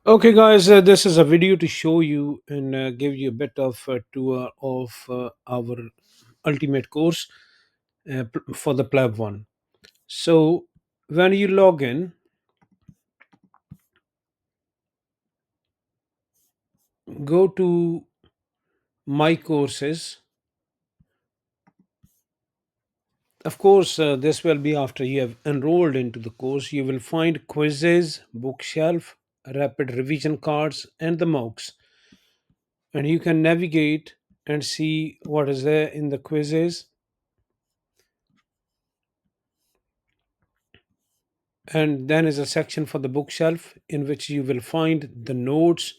Okay, guys, this is a video to show you and give you a bit of a tour of our ultimate course for the PLAB one. So, when you log in, go to My Courses. Of course, this will be after you have enrolled into the course. You will find quizzes, bookshelf, rapid revision cards, and the mocks. And you can navigate and see what is there in the quizzes. And then is a section for the bookshelf in which you will find the notes.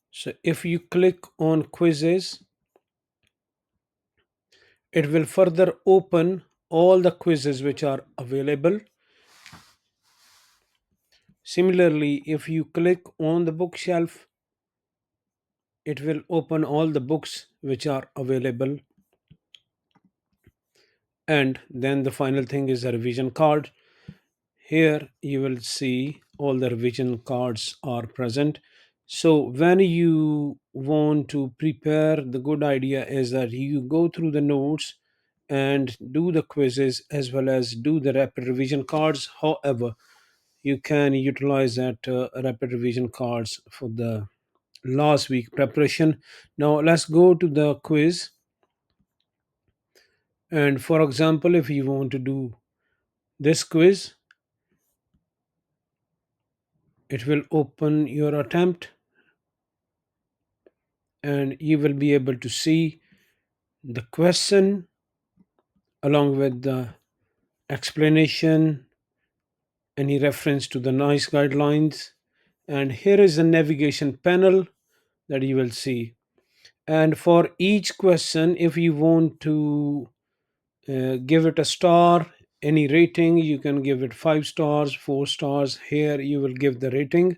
So if you click on quizzes, it will further open all the quizzes which are available. Similarly, if you click on the bookshelf, it will open all the books which are available. And then the final thing is a revision card. Here you will see all the revision cards are present. So when you want to prepare, the good idea is that you go through the notes and do the quizzes as well as do the rapid revision cards. However, you can utilize that rapid revision cards for the last week preparation. Now let's go to the quiz. And for example, if you want to do this quiz, it will open your attempt and you will be able to see the question along with the explanation, any reference to the nice guidelines. And here is the navigation panel that you will see. And for each question, if you want to give it a star, any rating, you can give it 5 stars, 4 stars. Here you will give the rating,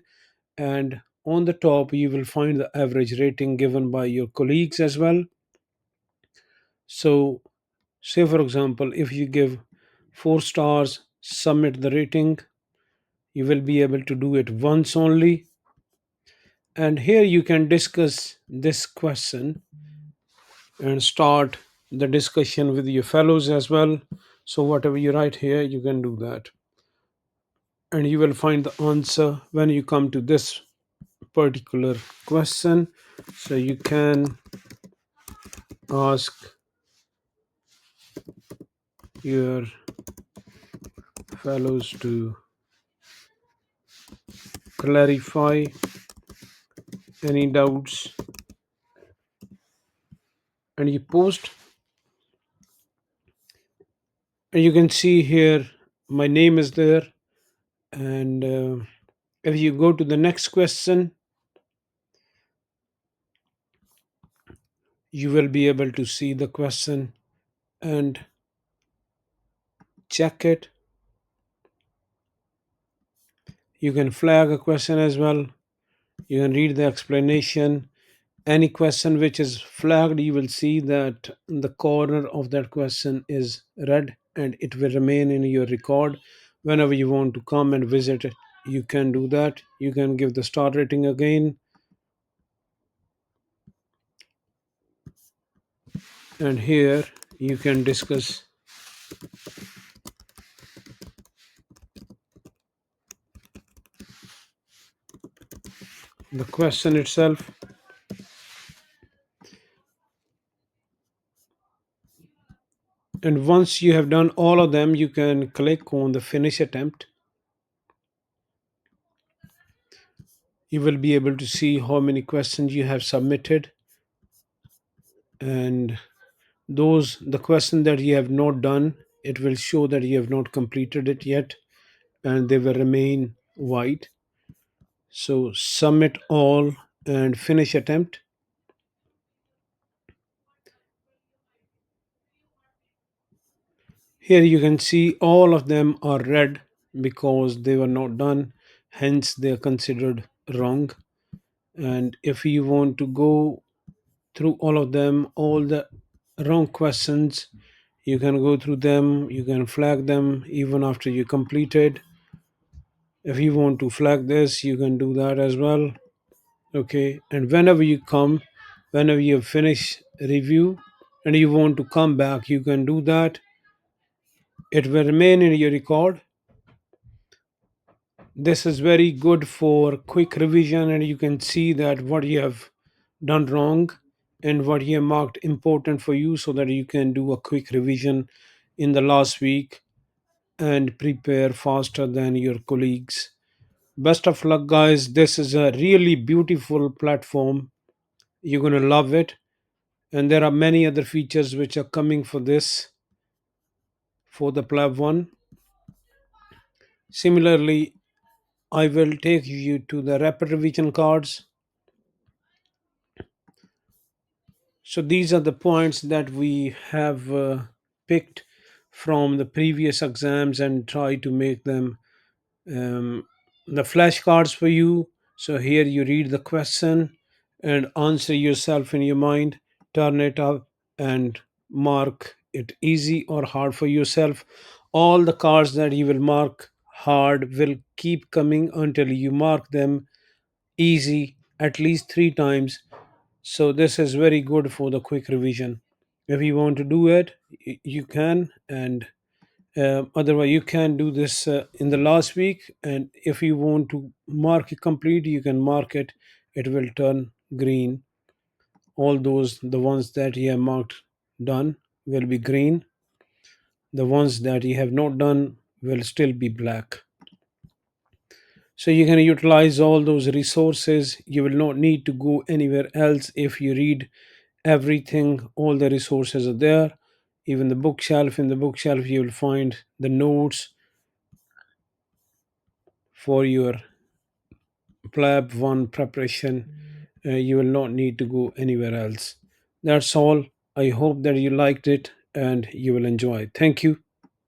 and on the top, you will find the average rating given by your colleagues as well. So, say for example, if you give 4 stars, submit the rating, you will be able to do it once only. And here you can discuss this question and start the discussion with your fellows as well. So, whatever you write here, you can do that. And you will find the answer when you come to this particular question. So, you can ask your fellows to clarify any doubts and you post. And you can see here my name is there. And if you go to the next question, you will be able to see the question and check it. You can flag a question as well. You can read the explanation. Any question which is flagged, you will see that the corner of that question is red and it will remain in your record. Whenever you want to come and visit it, you can do that. You can give the star rating again. And here you can discuss the question itself. And once you have done all of them, you can click on the finish attempt. You will be able to see how many questions you have submitted, and those the question that you have not done, it will show that you have not completed it yet, and they will remain white. So submit all and finish attempt. Here you can see all of them are red because they were not done, hence they are considered wrong. And if you want to go through all of them, all the wrong questions, You can go through them, you can flag them even after you completed. If you want to flag this, you can do that as well. Okay, and whenever you finish review and you want to come back, you can do that. It will remain in your record. This is very good for quick revision, and you can see that what you have done wrong and what you have marked important for you, so that you can do a quick revision in the last week and prepare faster than your colleagues. Best of luck, guys. This is a really beautiful platform. You're going to love it. And there are many other features which are coming for this, for the PLAB one. Similarly, I will take you to the rapid revision cards. So these are the points that we have picked from the previous exams and try to make them um, the flashcards for you. So here you read the question and answer yourself in your mind, turn it up and mark it easy or hard for yourself. All the cards that you will mark hard will keep coming until you mark them easy at least 3 times. So this is very good for the quick revision. If you want to do it, you can, and otherwise you can do this in the last week. And if you want to mark it complete, you can mark it. It will turn green. All those, the ones that you have marked done, will be green. The ones that you have not done will still be black. So you can utilize all those resources. You will not need to go anywhere else. If you read everything, all the resources are there. Even the bookshelf, in the bookshelf you will find the notes for your plab 1 preparation. You will not need to go anywhere else. That's all. I hope that you liked it and you will enjoy. Thank you.